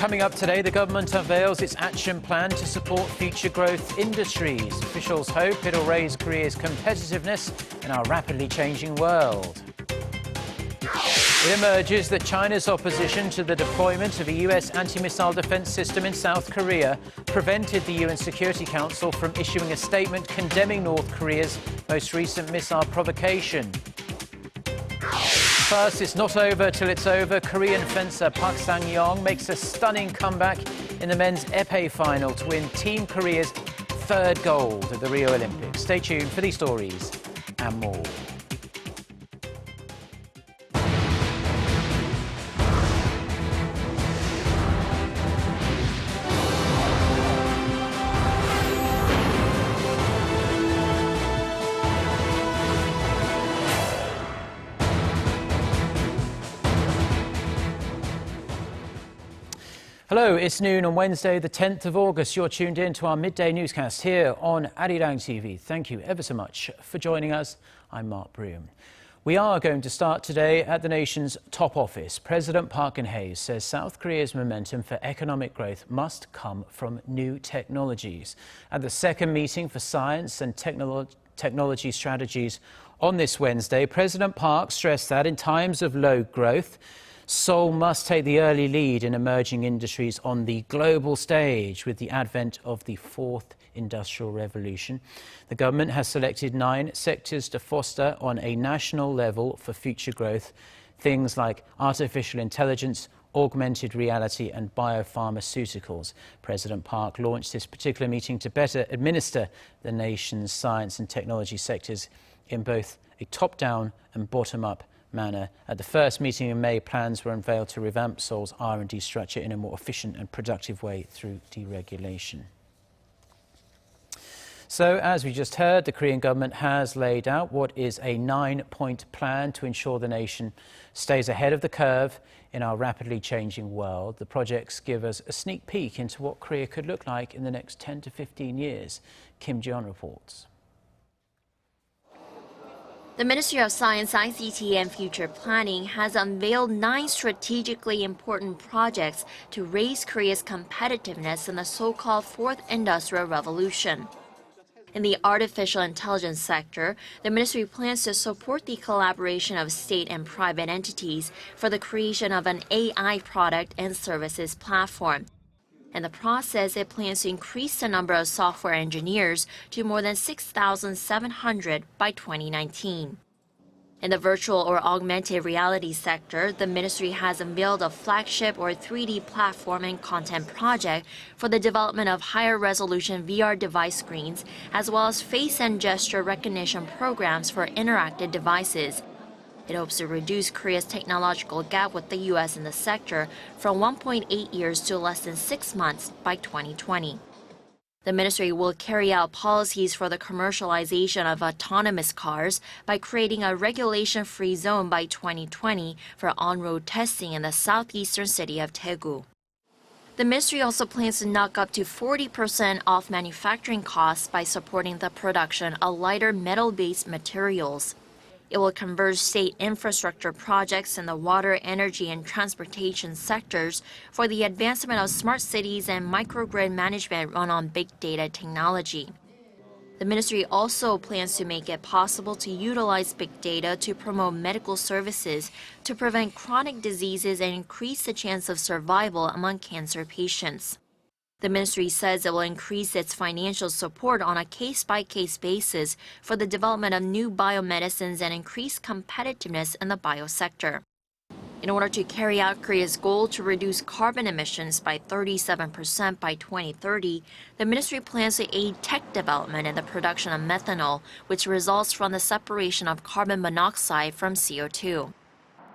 Coming up today, the government unveils its action plan to support future growth industries. Officials hope it'll raise Korea's competitiveness in our rapidly changing world. It emerges that China's opposition to the deployment of a US anti-missile defense system in South Korea prevented the UN Security Council from issuing a statement condemning North Korea's most recent missile provocation. First, it's not over till it's over. Korean fencer Park Sang-yong makes a stunning comeback in the men's épée final to win Team Korea's third gold at the Rio Olympics. Stay tuned for these stories and more. Hello, it's noon on Wednesday, the 10th of August. You're tuned in to our midday newscast here on Arirang TV. Thank you ever so much for joining us. I'm Mark Broom. We are going to start today at the nation's top office. President Park Geun-hye says South Korea's momentum for economic growth must come from new technologies. At the second meeting for science and technology strategies on this Wednesday, President Park stressed that in times of low growth, Seoul must take the early lead in emerging industries on the global stage with the advent of the fourth industrial revolution. The government has selected 9 sectors to foster on a national level for future growth, things like artificial intelligence, augmented reality and biopharmaceuticals. President Park launched this particular meeting to better administer the nation's science and technology sectors in both a top-down and bottom-up manner. At the first meeting in May, plans were unveiled to revamp Seoul's R&D structure in a more efficient and productive way through deregulation. So, as we just heard, the Korean government has laid out what is a 9-point plan to ensure the nation stays ahead of the curve in our rapidly changing world. The projects give us a sneak peek into what Korea could look like in the next 10 to 15 years. Kim Ji-yeon reports. The Ministry of Science, ICT and Future Planning has unveiled 9 strategically important projects to raise Korea's competitiveness in the so-called Fourth Industrial Revolution. In the artificial intelligence sector, the ministry plans to support the collaboration of state and private entities for the creation of an AI product and services platform. In the process, it plans to increase the number of software engineers to more than 6,700 by 2019. In the virtual or augmented reality sector, the ministry has unveiled a flagship or 3D platform and content project for the development of higher resolution VR device screens, as well as face and gesture recognition programs for interactive devices. It hopes to reduce Korea's technological gap with the U.S. in the sector from 1.8 years to less than 6 months by 2020. The ministry will carry out policies for the commercialization of autonomous cars by creating a regulation-free zone by 2020 for on-road testing in the southeastern city of Daegu. The ministry also plans to knock up to 40% off manufacturing costs by supporting the production of lighter metal-based materials. It will converge state infrastructure projects in the water, energy, and transportation sectors for the advancement of smart cities and microgrid management run on big data technology. The ministry also plans to make it possible to utilize big data to promote medical services to prevent chronic diseases and increase the chance of survival among cancer patients. The ministry says it will increase its financial support on a case-by-case basis for the development of new biomedicines and increase competitiveness in the biosector. In order to carry out Korea's goal to reduce carbon emissions by 37% by 2030, the ministry plans to aid tech development in the production of methanol, which results from the separation of carbon monoxide from CO2.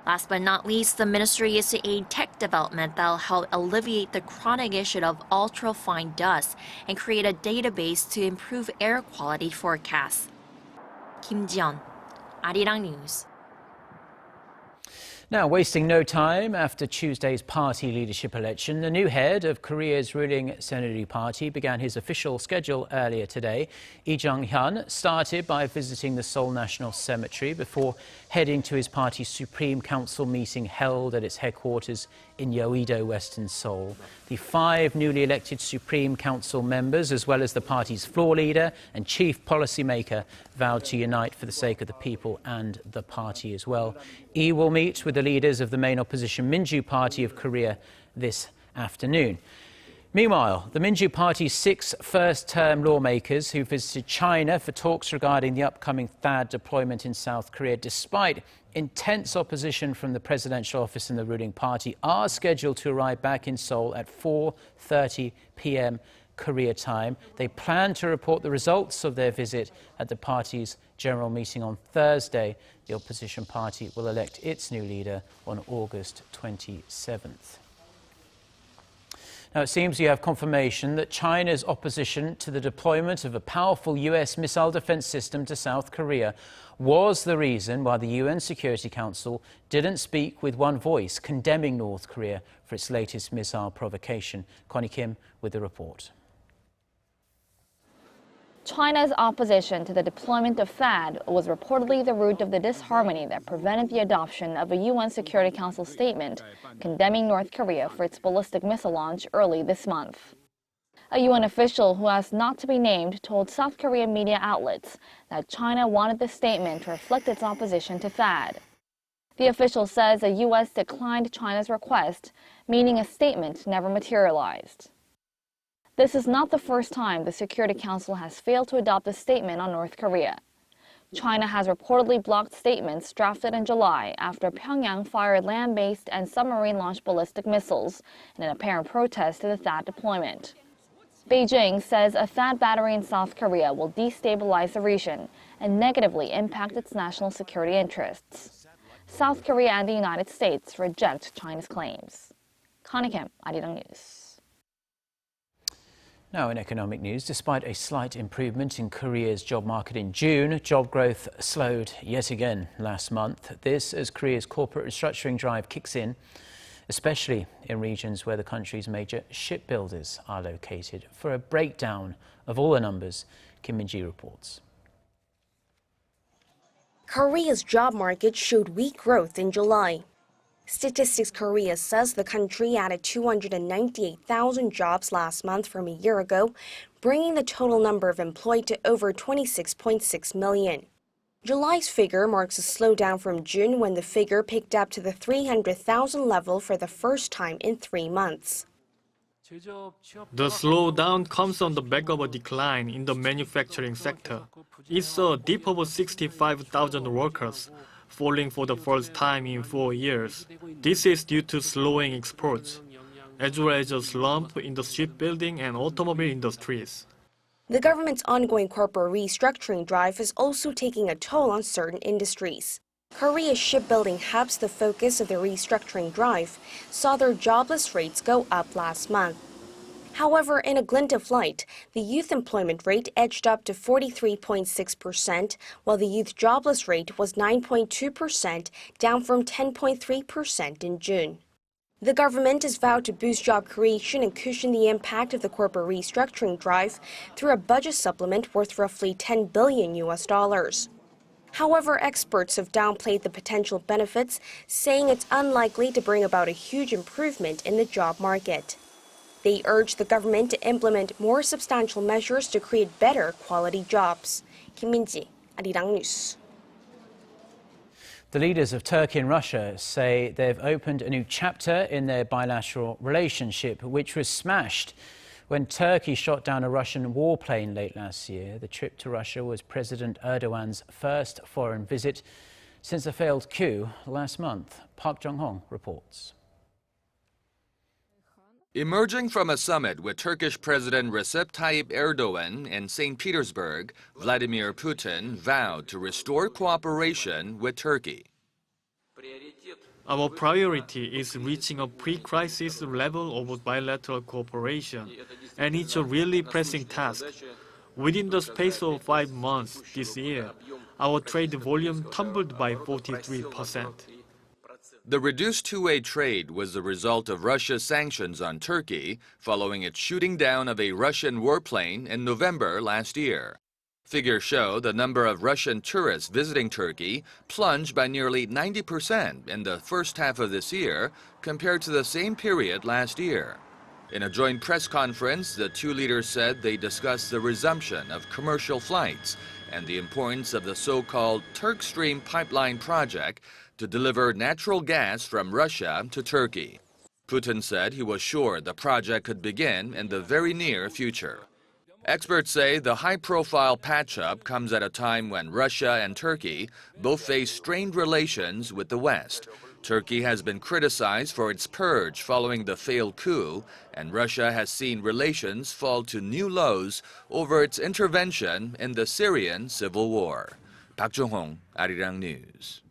Last but not least, the ministry is to aid tech development that will help alleviate the chronic issue of ultra-fine dust and create a database to improve air quality forecasts. Kim Ji-yeon, Arirang News. Now, wasting no time after Tuesday's party leadership election, the new head of Korea's ruling Saenuri Party began his official schedule earlier today. Lee Jung-hyun started by visiting the Seoul National Cemetery before heading to his party's Supreme Council meeting held at its headquarters in Yeouido, Western Seoul. The 5 newly elected Supreme Council members, as well as the party's floor leader and chief policymaker, vowed to unite for the sake of the people and the party as well. Lee will meet with the leaders of the main opposition Minju Party of Korea this afternoon. Meanwhile, the Minju Party's 6 first-term lawmakers who visited China for talks regarding the upcoming THAAD deployment in South Korea, despite intense opposition from the presidential office and the ruling party, are scheduled to arrive back in Seoul at 4:30 p.m. Korea time. They plan to report the results of their visit at the party's general meeting on Thursday. The opposition party will elect its new leader on August 27th. Now, it seems we have confirmation that China's opposition to the deployment of a powerful US missile defense system to South Korea was the reason why the UN Security Council didn't speak with one voice, condemning North Korea for its latest missile provocation. Connie Kim with the report. China's opposition to the deployment of THAAD was reportedly the root of the disharmony that prevented the adoption of a UN Security Council statement condemning North Korea for its ballistic missile launch early this month. A UN official who has not to be named told South Korean media outlets that China wanted the statement to reflect its opposition to THAAD. The official says the U.S. declined China's request, meaning a statement never materialized. This is not the first time the Security Council has failed to adopt a statement on North Korea. China has reportedly blocked statements drafted in July after Pyongyang fired land-based and submarine-launched ballistic missiles in an apparent protest to the THAAD deployment. Beijing says a THAAD battery in South Korea will destabilize the region and negatively impact its national security interests. South Korea and the United States reject China's claims. Connie Kim, Arirang News. Now, in economic news, despite a slight improvement in Korea's job market in June, job growth slowed yet again last month. This as Korea's corporate restructuring drive kicks in, especially in regions where the country's major shipbuilders are located. For a breakdown of all the numbers, Kim Min-ji reports. Korea's job market showed weak growth in July. Statistics Korea says the country added 298,000 jobs last month from a year ago, bringing the total number of employed to over 26.6 million. July's figure marks a slowdown from June, when the figure picked up to the 300,000 level for the first time in 3 months. The slowdown comes on the back of a decline in the manufacturing sector. It saw a dip of 65,000 workers, falling for the first time in 4 years. This is due to slowing exports, as well as a slump in the shipbuilding and automobile industries. The government's ongoing corporate restructuring drive is also taking a toll on certain industries. Korea's shipbuilding hubs, the focus of the restructuring drive, saw their jobless rates go up last month. However, in a glint of light, the youth employment rate edged up to 43.6%, while the youth jobless rate was 9.2%, down from 10.3% in June. The government has vowed to boost job creation and cushion the impact of the corporate restructuring drive through a budget supplement worth roughly $10 billion. However, experts have downplayed the potential benefits, saying it's unlikely to bring about a huge improvement in the job market. They urge the government to implement more substantial measures to create better quality jobs. Kim Min-ji, Arirang News. The leaders of Turkey and Russia say they've opened a new chapter in their bilateral relationship, which was smashed when Turkey shot down a Russian warplane late last year. The trip to Russia was President Erdogan's first foreign visit since a failed coup last month. Park Jong-hong reports. Emerging from a summit with Turkish President Recep Tayyip Erdogan in St. Petersburg, Vladimir Putin vowed to restore cooperation with Turkey. Our priority is reaching a pre-crisis level of bilateral cooperation, and it's a really pressing task. Within the space of 5 months this year, our trade volume tumbled by 43%. The reduced two-way trade was the result of Russia's sanctions on Turkey following its shooting down of a Russian warplane in November last year. Figures show the number of Russian tourists visiting Turkey plunged by nearly 90% in the first half of this year compared to the same period last year. In a joint press conference, the two leaders said they discussed the resumption of commercial flights and the importance of the so-called Turk Stream pipeline project to deliver natural gas from Russia to Turkey. Putin said he was sure the project could begin in the very near future. Experts say the high-profile patch-up comes at a time when Russia and Turkey both face strained relations with the West. Turkey has been criticized for its purge following the failed coup, and Russia has seen relations fall to new lows over its intervention in the Syrian civil war. Park Jung-hong, Arirang News.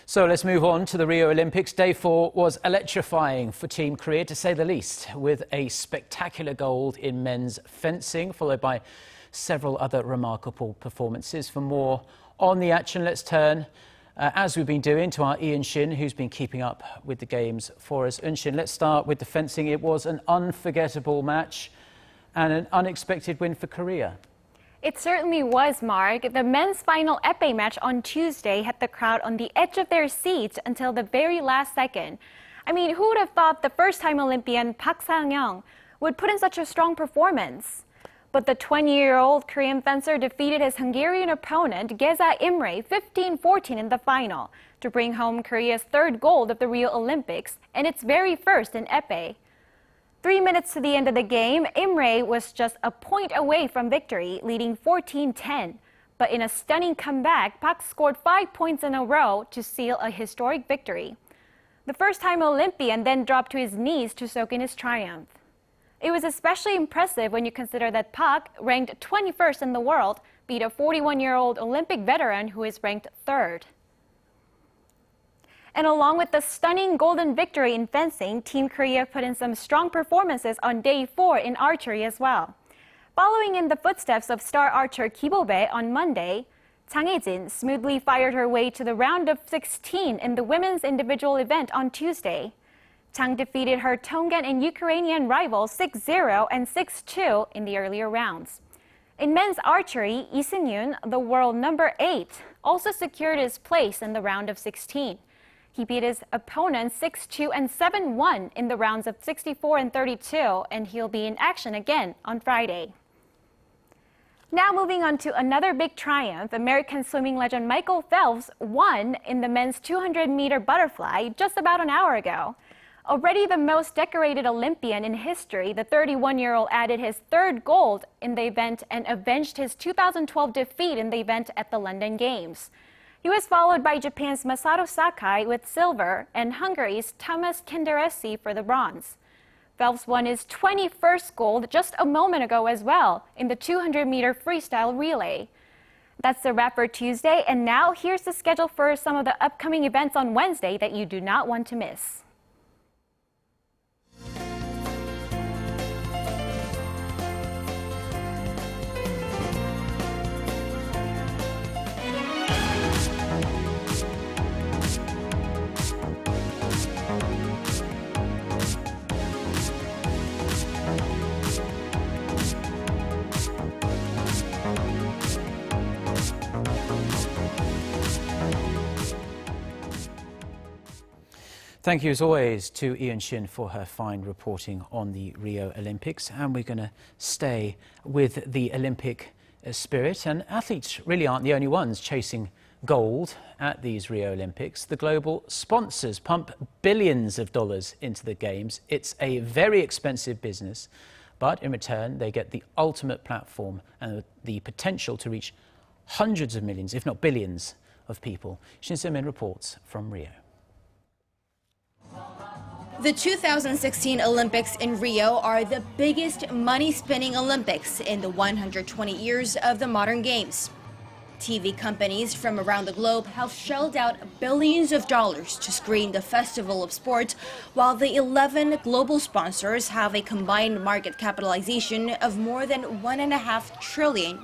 So let's move on to the Rio Olympics. Day 4 was electrifying for Team Korea, to say the least, with a spectacular gold in men's fencing, followed by several other remarkable performances. For more on the action, let's turn, as we've been doing, to our Ian Shin, who's been keeping up with the games for us. Shin, let's start with the fencing. It was an unforgettable match and an unexpected win for Korea. It certainly was, Mark. The men's final epee match on Tuesday had the crowd on the edge of their seats until the very last second. I mean, who would have thought the first-time Olympian Park Sang-young would put in such a strong performance? But the 20-year-old Korean fencer defeated his Hungarian opponent, Geza Imre, 15-14 in the final to bring home Korea's third gold of the Rio Olympics and its very first in epee. 3 minutes to the end of the game, Imre was just a point away from victory, leading 14-10. But in a stunning comeback, Park scored 5 points in a row to seal a historic victory. The first-time Olympian then dropped to his knees to soak in his triumph. It was especially impressive when you consider that Park, ranked 21st in the world, beat a 41-year-old Olympic veteran who is ranked 3rd. And along with the stunning golden victory in fencing, Team Korea put in some strong performances on Day 4 in archery as well. Following in the footsteps of star archer Ki Bo-bae on Monday, Chang Hae-jin smoothly fired her way to the round of 16 in the women's individual event on Tuesday. Chang defeated her Tongan and Ukrainian rivals 6-0 and 6-2 in the earlier rounds. In men's archery, Lee Seung-yoon, the world number 8, also secured his place in the round of 16. He beat his opponent 6-2 and 7-1 in the rounds of 64 and 32, and he'll be in action again on Friday. Now moving on to another big triumph, American swimming legend Michael Phelps won in the men's 200-meter butterfly just about an hour ago. Already the most decorated Olympian in history, the 31-year-old added his third gold in the event and avenged his 2012 defeat in the event at the London Games. He was followed by Japan's Masato Sakai with silver and Hungary's Thomas Kenderesi for the bronze. Phelps won his 21st gold just a moment ago as well in the 200-meter freestyle relay. That's the wrap for Tuesday, and now here's the schedule for some of the upcoming events on Wednesday that you do not want to miss. Thank you as always to Ian Shin for her fine reporting on the Rio Olympics. And we're going to stay with the Olympic spirit. And athletes really aren't the only ones chasing gold at these Rio Olympics. The global sponsors pump billions of dollars into the Games. It's a very expensive business, but in return they get the ultimate platform and the potential to reach hundreds of millions, if not billions, of people. Shin Se-min reports from Rio. The 2016 Olympics in Rio are the biggest money-spending Olympics in the 120 years of the modern Games. TV companies from around the globe have shelled out billions of dollars to screen the Festival of Sport, while the 11 global sponsors have a combined market capitalization of more than $1.5 trillion.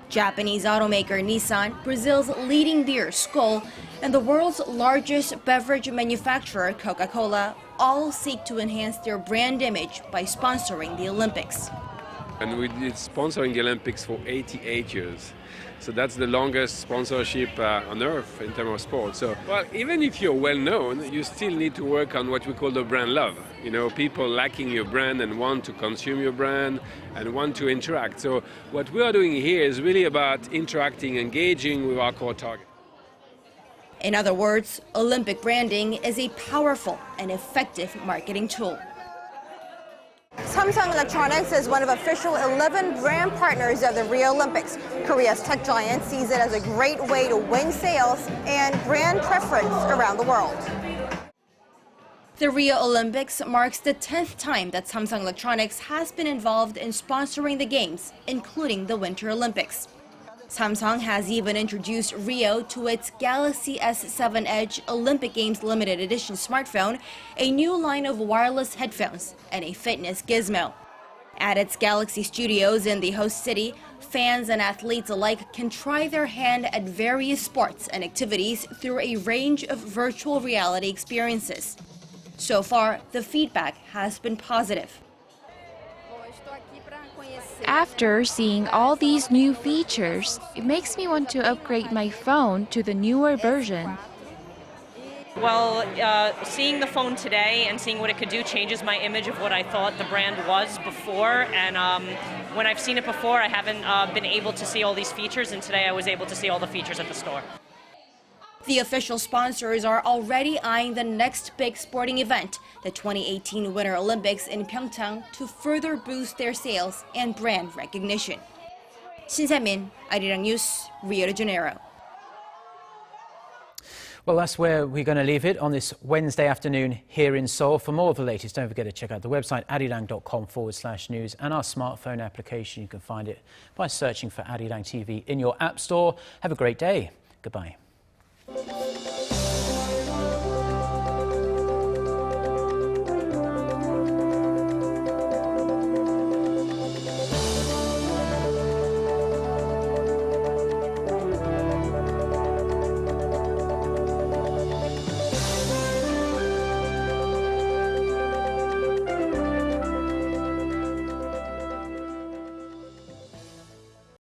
Japanese automaker Nissan, Brazil's leading beer Skol, and the world's largest beverage manufacturer Coca-Cola all seek to enhance their brand image by sponsoring the Olympics. And we did sponsoring the Olympics for 88 years. So that's the longest sponsorship on earth in terms of sport. So, well, even if you're well known, you still need to work on what we call the brand love. You know, people liking your brand and want to consume your brand and want to interact. So what we are doing here is really about interacting, engaging with our core target. In other words, Olympic branding is a powerful and effective marketing tool. Samsung Electronics is one of official 11 brand partners of the Rio Olympics. Korea's tech giant sees it as a great way to win sales and brand preference around the world. The Rio Olympics marks the 10th time that Samsung Electronics has been involved in sponsoring the Games, including the Winter Olympics. Samsung has even introduced Rio to its Galaxy S7 Edge Olympic Games limited edition smartphone, a new line of wireless headphones, and a fitness gizmo. At its Galaxy studios in the host city, fans and athletes alike can try their hand at various sports and activities through a range of virtual reality experiences. So far, the feedback has been positive. After seeing all these new features, it makes me want to upgrade my phone to the newer version. Well, seeing the phone today and seeing what it could do changes my image of what I thought the brand was before. And when I've seen it before, I haven't been able to see all these features, and today I was able to see all the features at the store. The official sponsors are already eyeing the next big sporting event, the 2018 Winter Olympics in Pyeongchang, to further boost their sales and brand recognition. Shin Se-min, Arirang News, Rio de Janeiro. Well, that's where we're going to leave it on this Wednesday afternoon here in Seoul. For more of the latest, don't forget to check out the website arirang.com/news and our smartphone application. You can find it by searching for Arirang TV in your app store. Have a great day. Goodbye.